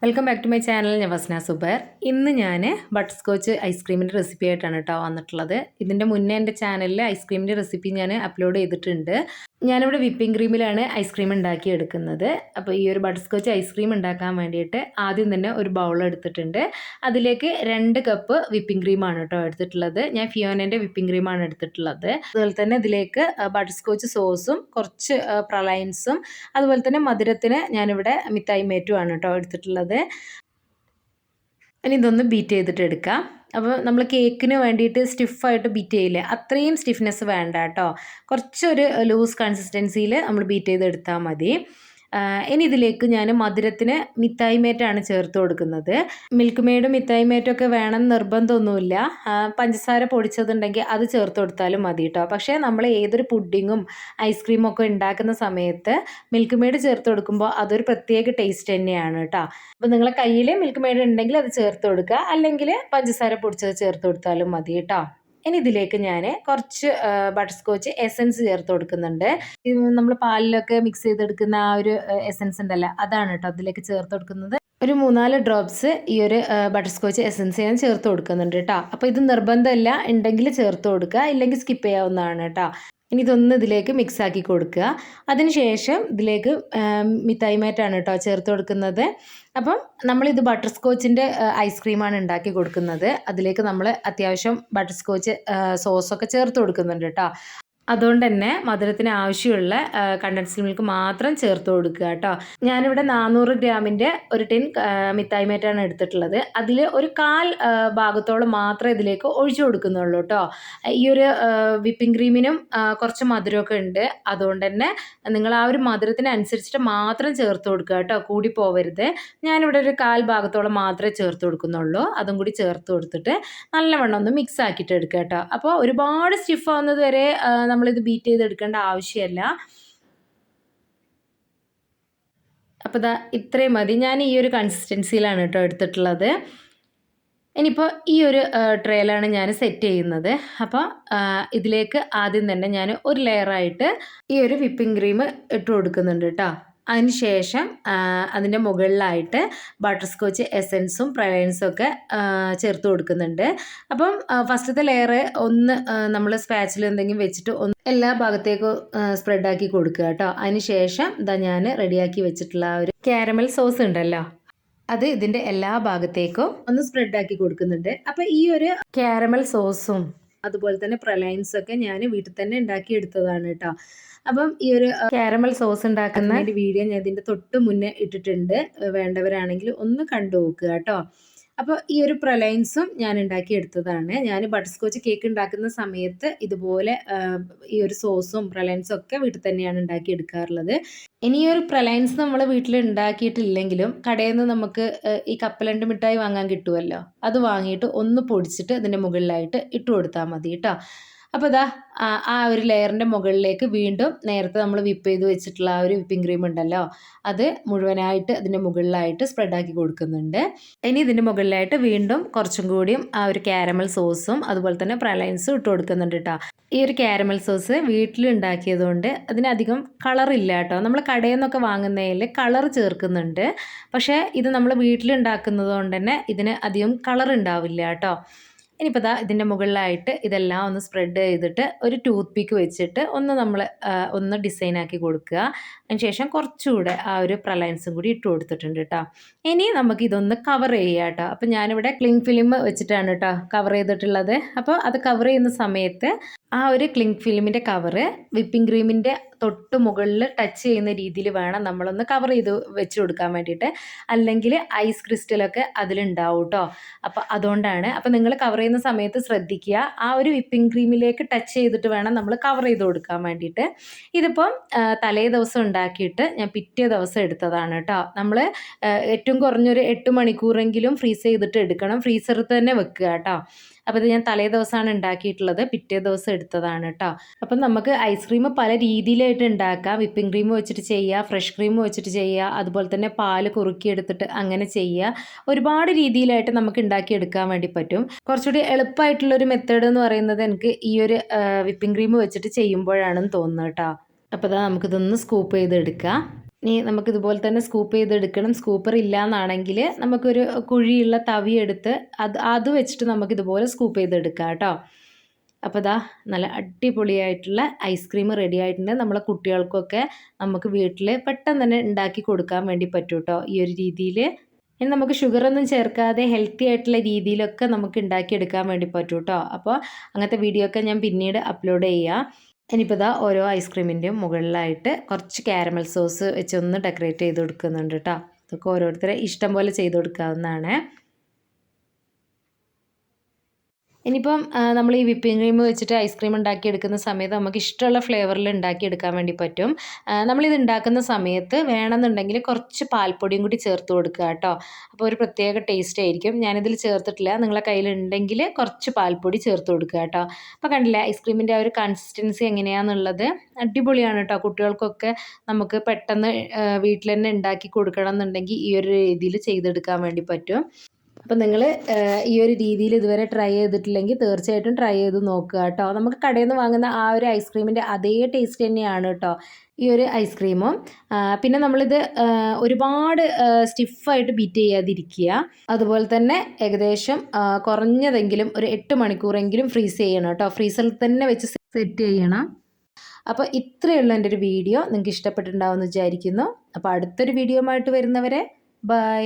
Welcome back to my channel. ഞാൻ വസ്ന സുബൈർ. ഇന്ന് ഞാൻ ബട്ടർ സ്കോച്ച് ഐസ്ക്രീമിൻ്റെ റെസിപ്പി ആയിട്ടാണ് കേട്ടോ വന്നിട്ടുള്ളത്. ഇതിൻ്റെ മുന്നേ എൻ്റെ ചാനലിൽ ഐസ്ക്രീമിൻ്റെ റെസിപ്പി ഞാൻ അപ്ലോഡ് ചെയ്തിട്ടുണ്ട്. ഞാനിവിടെ വിപ്പിംഗ് ക്രീമിലാണ് ഐസ്ക്രീം ഉണ്ടാക്കി എടുക്കുന്നത്. അപ്പോൾ ഈ ഒരു ബട്ടർ സ്കോച്ച് ഐസ്ക്രീം ഉണ്ടാക്കാൻ വേണ്ടിയിട്ട് ആദ്യം തന്നെ ഒരു ബൗൾ എടുത്തിട്ടുണ്ട്. അതിലേക്ക് 2 കപ്പ് വിപ്പിംഗ് ക്രീമാണ് കേട്ടോ എടുത്തിട്ടുള്ളത്. ഞാൻ ഫിയോനൻ്റെ വിപ്പിംഗ് ക്രീമാണ് എടുത്തിട്ടുള്ളത്. അതുപോലെ തന്നെ ഇതിലേക്ക് ബട്ടർ സ്കോച്ച് സോസും കുറച്ച് പ്രലൈൻസും അതുപോലെ തന്നെ മധുരത്തിന് ഞാനിവിടെ മിഠായി മേറ്റുമാണ് കേട്ടോ എടുത്തിട്ടുള്ളത്. ഇനി ഇതൊന്ന് ബീറ്റ് ചെയ്തിട്ട് എടുക്കാം. അപ്പോൾ നമ്മൾ കേക്കിന് വേണ്ടിയിട്ട് സ്റ്റിഫായിട്ട് ബീറ്റ് ചെയ്യില്ലേ, അത്രയും സ്റ്റിഫ്നെസ് വേണ്ട കേട്ടോ. കുറച്ചൊരു ലൂസ് കൺസിസ്റ്റൻസിയിൽ നമ്മൾ ബീറ്റ് ചെയ്തെടുത്താൽ മതി. ഇനി ഇതിലേക്ക് ഞാൻ മധുരത്തിന് മിഠായി മേറ്റാണ് ചേർത്ത് കൊടുക്കുന്നത്. മിൽക്ക് മെയ്ഡും മിഠായി മേറ്റൊക്കെ വേണം നിർബന്ധമൊന്നുമില്ല. പഞ്ചസാര പൊടിച്ചതുണ്ടെങ്കിൽ അത് ചേർത്ത് കൊടുത്താലും മതി കേട്ടോ. പക്ഷേ നമ്മൾ ഏതൊരു പുഡിങ്ങും ഐസ്ക്രീമും ഒക്കെ ഉണ്ടാക്കുന്ന സമയത്ത് മിൽക്ക് മെയ്ഡ് ചേർത്ത് കൊടുക്കുമ്പോൾ അതൊരു പ്രത്യേക ടേസ്റ്റ് തന്നെയാണ് കേട്ടോ. അപ്പോൾ നിങ്ങളെ കയ്യിൽ മിൽക്ക് മെയ്ഡ് ഉണ്ടെങ്കിൽ അത് ചേർത്ത് കൊടുക്കുക, അല്ലെങ്കിൽ പഞ്ചസാര പൊടിച്ചത് ചേർത്ത് കൊടുത്താലും മതി കേട്ടോ. ഇനി ഇതിലേക്ക് ഞാൻ കുറച്ച് ബട്ടർ സ്കോച്ച് എസൻസ് ചേർത്ത് കൊടുക്കുന്നുണ്ട്. നമ്മൾ പാലിലൊക്കെ മിക്സ് ചെയ്തെടുക്കുന്ന ആ ഒരു എസൻസ് ഉണ്ടല്ലോ, അതാണ് കേട്ടോ അതിലേക്ക് ചേർത്ത് കൊടുക്കുന്നത്. ഒരു 3-4 ഡ്രോപ്സ് ഈ ഒരു ബട്ടർ സ്കോച്ച് എസൻസ് ഞാൻ ചേർത്ത് കൊടുക്കുന്നുണ്ട് കേട്ടോ. അപ്പോൾ ഇത് നിർബന്ധമില്ല, ഉണ്ടെങ്കിൽ ചേർത്ത് കൊടുക്കുക, ഇല്ലെങ്കിൽ സ്കിപ്പ് ചെയ്യാവുന്നതാണ് കേട്ടോ. ഇനി ഇതൊന്ന് ഇതിലേക്ക് മിക്സ് ആക്കി കൊടുക്കുക. അതിനുശേഷം ഇതിലേക്ക് മിഠായി മേറ്റാണ് കേട്ടോ ചേർത്ത് കൊടുക്കുന്നത്. അപ്പം നമ്മളിത് ബട്ടർ സ്കോച്ചിൻ്റെ ഐസ്ക്രീമാണ് ഉണ്ടാക്കി കൊടുക്കുന്നത്. അതിലേക്ക് നമ്മൾ അത്യാവശ്യം ബട്ടർ സ്കോച്ച് സോസൊക്കെ ചേർത്ത് കൊടുക്കുന്നുണ്ട് കേട്ടോ. അതുകൊണ്ട് തന്നെ മധുരത്തിന് ആവശ്യമുള്ള കണ്ടൻസ്ഡ് മിൽക്ക് മാത്രം ചേർത്ത് കൊടുക്കുക കേട്ടോ. ഞാനിവിടെ 400 ഗ്രാമിൻ്റെ ഒരു ടിൻ മിഠായി മേറ്റാണ് എടുത്തിട്ടുള്ളത്. അതിൽ ഒരു 1/4 ഭാഗത്തോളം മാത്രമേ ഇതിലേക്ക് ഒഴിച്ചു കൊടുക്കുന്നുള്ളൂ കേട്ടോ. ഈ ഒരു വിപ്പിംഗ് ക്രീമിനും കുറച്ച് മധുരമൊക്കെ ഉണ്ട്. അതുകൊണ്ട് തന്നെ നിങ്ങൾ ആ ഒരു മധുരത്തിനനുസരിച്ചിട്ട് മാത്രം ചേർത്ത് കൊടുക്കുക കേട്ടോ, കൂടി പോവരുത്. ഞാനിവിടെ ഒരു 1/4 ഭാഗത്തോളം മാത്രമേ ചേർത്ത് കൊടുക്കുന്നുള്ളൂ. അതും കൂടി ചേർത്ത് കൊടുത്തിട്ട് നല്ലവണ്ണം ഒന്ന് മിക്സ് ആക്കിയിട്ട് എടുക്കുക കേട്ടോ. അപ്പോൾ ഒരുപാട് സ്റ്റിഫ് ആവുന്നത് വരെ നമ്മളിത് ബീറ്റ് ചെയ്തെടുക്കേണ്ട ആവശ്യമില്ല. അപ്പോൾ ഇതാ ഇത്രയും മതി. ഞാൻ ഈ ഒരു കൺസിസ്റ്റൻസിയിലാണ് കേട്ടോ എടുത്തിട്ടുള്ളത്. ഇനിയിപ്പോൾ ഈ ഒരു ട്രേയിലാണ് ഞാൻ സെറ്റ് ചെയ്യുന്നത്. അപ്പോൾ ഇതിലേക്ക് ആദ്യം തന്നെ ഞാൻ ഒരു ലെയറായിട്ട് ഈ ഒരു വിപ്പിംഗ് ക്രീം ഇട്ട് കൊടുക്കുന്നുണ്ട് കേട്ടോ. അതിന് ശേഷം അതിൻ്റെ മുകളിലായിട്ട് ബട്ടർ സ്കോച്ച് എസൻസും പ്രലൈൻസും ഒക്കെ ചേർത്ത് കൊടുക്കുന്നുണ്ട്. അപ്പം ഫസ്റ്റത്തെ ലെയർ ഒന്ന് നമ്മൾ സ്പാച്ചിൽ എന്തെങ്കിലും വെച്ചിട്ട് ഒന്ന് എല്ലാ ഭാഗത്തേക്കും സ്പ്രെഡാക്കി കൊടുക്കുക കേട്ടോ. അതിന് ശേഷം ഇതാ ഞാൻ റെഡിയാക്കി വെച്ചിട്ടുള്ള ആ ഒരു കാരമൽ സോസ് ഉണ്ടല്ലോ, അത് ഇതിൻ്റെ എല്ലാ ഭാഗത്തേക്കും ഒന്ന് സ്പ്രെഡാക്കി കൊടുക്കുന്നുണ്ട്. അപ്പോൾ ഈ ഒരു കാരമൽ സോസും അതുപോലെ തന്നെ പ്രലൈൻസൊക്കെ ഞാൻ വീട്ടിൽ തന്നെ ഉണ്ടാക്കിയെടുത്തതാണ് കേട്ടോ. അപ്പം ഈ ഒരു കാരമൽ സോസ് ഉണ്ടാക്കുന്ന വീഡിയോ ഞാൻ ഇതിൻ്റെ തൊട്ട് മുന്നേ ഇട്ടിട്ടുണ്ട്. വേണ്ടവരാണെങ്കിൽ ഒന്ന് കണ്ടു നോക്കുക കേട്ടോ. അപ്പോൾ ഈ ഒരു പ്രലൈൻസും ഞാൻ ഉണ്ടാക്കിയെടുത്തതാണ്. ഞാൻ ബട്ടർ സ്കോച്ച് കേക്ക് ഉണ്ടാക്കുന്ന സമയത്ത് ഇതുപോലെ ഈ ഒരു സോസും പ്രലൈൻസും ഒക്കെ വീട്ടിൽ തന്നെയാണ് ഉണ്ടാക്കിയെടുക്കാറുള്ളത്. ഇനി ഈ ഒരു പ്രലൈൻസ് നമ്മൾ വീട്ടിൽ ഉണ്ടാക്കിയിട്ടില്ലെങ്കിലും കടയിൽ നിന്ന് നമുക്ക് ഈ കപ്പലണ്ടി മിഠായി വാങ്ങാൻ കിട്ടുമല്ലോ, അത് വാങ്ങിയിട്ട് ഒന്ന് പൊടിച്ചിട്ട് ഇതിൻ്റെ മുകളിലായിട്ട് ഇട്ട് കൊടുത്താൽ മതി കേട്ടോ. അപ്പോൾ ഇതാ ആ ഒരു ലെയറിൻ്റെ മുകളിലേക്ക് വീണ്ടും നേരത്തെ നമ്മൾ വിപ്പ് ചെയ്ത് വെച്ചിട്ടുള്ള ആ ഒരു വിപ്പിംഗ് ക്രീം ഉണ്ടല്ലോ, അത് മുഴുവനായിട്ട് അതിൻ്റെ മുകളിലായിട്ട് സ്പ്രെഡാക്കി കൊടുക്കുന്നുണ്ട്. ഇനി ഇതിൻ്റെ മുകളിലായിട്ട് വീണ്ടും കുറച്ചും കൂടിയും ആ ഒരു കാരമൽ സോസും അതുപോലെ തന്നെ പ്രലൈൻസും ഇട്ട് കൊടുക്കുന്നുണ്ട് കേട്ടോ. ഈ ഒരു കാരമൽ സോസ് വീട്ടിലുണ്ടാക്കിയതുകൊണ്ട് അതിനധികം കളറില്ല കേട്ടോ. നമ്മൾ കടയിൽ നിന്നൊക്കെ വാങ്ങുന്നതിൽ കളർ ചേർക്കുന്നുണ്ട്. പക്ഷേ ഇത് നമ്മൾ വീട്ടിലുണ്ടാക്കുന്നത് കൊണ്ട് തന്നെ ഇതിന് അധികം കളർ ഉണ്ടാവില്ല കേട്ടോ. ഇനിയിപ്പോൾ ഇതാ ഇതിൻ്റെ മുകളിലായിട്ട് ഇതെല്ലാം ഒന്ന് സ്പ്രെഡ് ചെയ്തിട്ട് ഒരു ടൂത്ത് പിക്ക് വെച്ചിട്ട് ഒന്ന് ഡിസൈനാക്കി കൊടുക്കുക. അതിന് ശേഷം കുറച്ചുകൂടെ ആ ഒരു പ്രലൈൻസും കൂടി ഇട്ട് കൊടുത്തിട്ടുണ്ട് കേട്ടോ. ഇനി നമുക്ക് ഇതൊന്ന് കവർ ചെയ്യാം കേട്ടോ. അപ്പോൾ ഞാനിവിടെ ക്ലിങ് ഫിലിം വെച്ചിട്ടാണ് കേട്ടോ കവർ ചെയ്തിട്ടുള്ളത്. അപ്പോൾ അത് കവർ ചെയ്യുന്ന സമയത്ത് ആ ഒരു ക്ലിങ് ഫിലിമിൻ്റെ കവറ് വിപ്പിംഗ് ക്രീമിൻ്റെ തൊട്ട് മുകളിൽ ടച്ച് ചെയ്യുന്ന രീതിയിൽ വേണം നമ്മളൊന്ന് കവർ ചെയ്ത് വെച്ച് കൊടുക്കാൻ വേണ്ടിയിട്ട്. അല്ലെങ്കിൽ ഐസ് ക്രിസ്റ്റലൊക്കെ അതിലുണ്ടാവും കേട്ടോ. അപ്പോൾ അതുകൊണ്ടാണ്. അപ്പോൾ നിങ്ങൾ കവർ ചെയ്യുന്ന സമയത്ത് ശ്രദ്ധിക്കുക, ആ ഒരു വിപ്പിംഗ് ക്രീമിലേക്ക് ടച്ച് ചെയ്തിട്ട് വേണം നമ്മൾ കവർ ചെയ്ത് കൊടുക്കാൻ വേണ്ടിയിട്ട്. ഇതിപ്പം തലേ ദിവസം ഉണ്ടാക്കിയിട്ട് ഞാൻ പിറ്റേ ദിവസം എടുത്തതാണ് കേട്ടോ. നമ്മൾ ഏറ്റവും കുറഞ്ഞൊരു 8 മണിക്കൂറെങ്കിലും ഫ്രീസ് ചെയ്തിട്ട് എടുക്കണം. ഫ്രീസറിൽ തന്നെ വെക്കുക കേട്ടോ. അപ്പോൾ ഇത് ഞാൻ തലേ ദിവസമാണ് ഉണ്ടാക്കിയിട്ടുള്ളത്, പിറ്റേ ദിവസം എടുത്തതാണ് കേട്ടോ. അപ്പം നമുക്ക് ഐസ്ക്രീം പല രീതിയിലായിട്ട് ഉണ്ടാക്കാം. വിപ്പിംഗ് ക്രീം വെച്ചിട്ട് ചെയ്യുക, ഫ്രഷ് ക്രീം വെച്ചിട്ട് ചെയ്യുക, അതുപോലെ തന്നെ പാല് കുറുക്കിയെടുത്തിട്ട് അങ്ങനെ ചെയ്യുക. ഒരുപാട് രീതിയിലായിട്ട് നമുക്ക് ഉണ്ടാക്കിയെടുക്കാൻ വേണ്ടി പറ്റും. കുറച്ചുകൂടി എളുപ്പമായിട്ടുള്ളൊരു മെത്തേഡ് എന്ന് പറയുന്നത് എനിക്ക് ഈ ഒരു വിപ്പിംഗ് ക്രീം വെച്ചിട്ട് ചെയ്യുമ്പോഴാണെന്ന് തോന്നുന്നു കേട്ടോ. അപ്പോൾ നമുക്കിതൊന്ന് സ്കൂപ്പ് ചെയ്തെടുക്കാം. ഇനി നമുക്കിതുപോലെ തന്നെ സ്കൂപ്പ് ചെയ്തെടുക്കണം. സ്കൂപ്പർ ഇല്ലയെന്നാണെങ്കിൽ നമുക്കൊരു കുഴിയുള്ള തവി എടുത്ത് അത് വെച്ചിട്ട് നമുക്കിതുപോലെ സ്കൂപ്പ് ചെയ്തെടുക്കാം കേട്ടോ. അപ്പോൾ ദാ നല്ല അടിപൊളിയായിട്ടുള്ള ഐസ്ക്രീം റെഡി ആയിട്ടുണ്ട്. നമ്മളെ കുട്ടികൾക്കൊക്കെ നമുക്ക് വീട്ടിൽ പെട്ടെന്ന് തന്നെ ഉണ്ടാക്കി കൊടുക്കാൻ വേണ്ടി പറ്റും കേട്ടോ ഈ ഒരു രീതിയിൽ. ഇനി നമുക്ക് ഷുഗറൊന്നും ചേർക്കാതെ ഹെൽത്തി ആയിട്ടുള്ള രീതിയിലൊക്കെ നമുക്ക് ഉണ്ടാക്കിയെടുക്കാൻ വേണ്ടി പറ്റും കേട്ടോ. അപ്പോൾ അങ്ങനത്തെ വീഡിയോ ഒക്കെ ഞാൻ പിന്നീട് അപ്ലോഡ് ചെയ്യാം. ഇനിയിപ്പോൾ ഇതാ ഓരോ ഐസ്ക്രീമിൻ്റെയും മുകളിലായിട്ട് കുറച്ച് കാരമൽ സോസ് വെച്ച് ഒന്ന് ഡെക്കറേറ്റ് ചെയ്ത് കൊടുക്കുന്നുണ്ട് കേട്ടോ. അതൊക്കെ ഓരോരുത്തരെ ഇഷ്ടം പോലെ ചെയ്ത് കൊടുക്കാവുന്നതാണ്. ഇനിയിപ്പം നമ്മൾ ഈ വിപ്പിംഗ് ക്രീം വെച്ചിട്ട് ഐസ്ക്രീം ഉണ്ടാക്കിയെടുക്കുന്ന സമയത്ത് നമുക്ക് ഇഷ്ടമുള്ള ഫ്ലേവറിൽ ഉണ്ടാക്കിയെടുക്കാൻ വേണ്ടി പറ്റും. നമ്മളിത് ഉണ്ടാക്കുന്ന സമയത്ത് വേണമെന്നുണ്ടെങ്കിൽ കുറച്ച് പാൽപ്പൊടിയും കൂടി ചേർത്ത് കൊടുക്കുക കേട്ടോ. അപ്പോൾ ഒരു പ്രത്യേക ടേസ്റ്റ് ആയിരിക്കും. ഞാനിതിൽ ചേർത്തിട്ടില്ല. നിങ്ങളെ കയ്യിലുണ്ടെങ്കിൽ കുറച്ച് പാൽപ്പൊടി ചേർത്ത് കൊടുക്കുക കേട്ടോ. അപ്പോൾ കണ്ടില്ലേ ഐസ്ക്രീമിൻ്റെ ആ ഒരു കൺസിസ്റ്റൻസി എങ്ങനെയാണെന്നുള്ളത് അടിപൊളിയാണ് കേട്ടോ. കുട്ടികൾക്കൊക്കെ നമുക്ക് പെട്ടെന്ന് വീട്ടിൽ തന്നെ ഉണ്ടാക്കി കൊടുക്കണം എന്നുണ്ടെങ്കിൽ ഈ ഒരു രീതിയിൽ ചെയ്തെടുക്കാൻ വേണ്ടി പറ്റും. അപ്പം നിങ്ങൾ ഈ ഒരു രീതിയിൽ ഇതുവരെ ട്രൈ ചെയ്തിട്ടില്ലെങ്കിൽ തീർച്ചയായിട്ടും ട്രൈ ചെയ്ത് നോക്കുക കേട്ടോ. നമുക്ക് കടയിൽ നിന്ന് വാങ്ങുന്ന ആ ഒരു ഐസ്ക്രീമിൻ്റെ അതേ ടേസ്റ്റ് തന്നെയാണ് കേട്ടോ ഈ ഒരു ഐസ്ക്രീമും. പിന്നെ നമ്മളിത് ഒരുപാട് സ്റ്റിഫായിട്ട് ബീറ്റ് ചെയ്യാതിരിക്കുക. അതുപോലെ തന്നെ ഏകദേശം കുറഞ്ഞതെങ്കിലും ഒരു 8 മണിക്കൂറെങ്കിലും ഫ്രീസ് ചെയ്യണം കേട്ടോ. ഫ്രീസറിൽ തന്നെ വെച്ച് സെറ്റ് ചെയ്യണം. അപ്പോൾ ഇത്രയേ ഉള്ളൂ എൻ്റെ ഒരു വീഡിയോ. നിങ്ങൾക്ക് ഇഷ്ടപ്പെട്ടിട്ടുണ്ടാവുമെന്ന് വിചാരിക്കുന്നു. അപ്പോൾ അടുത്തൊരു വീഡിയോ ആയിട്ട് വരുന്നവരെ ബൈ.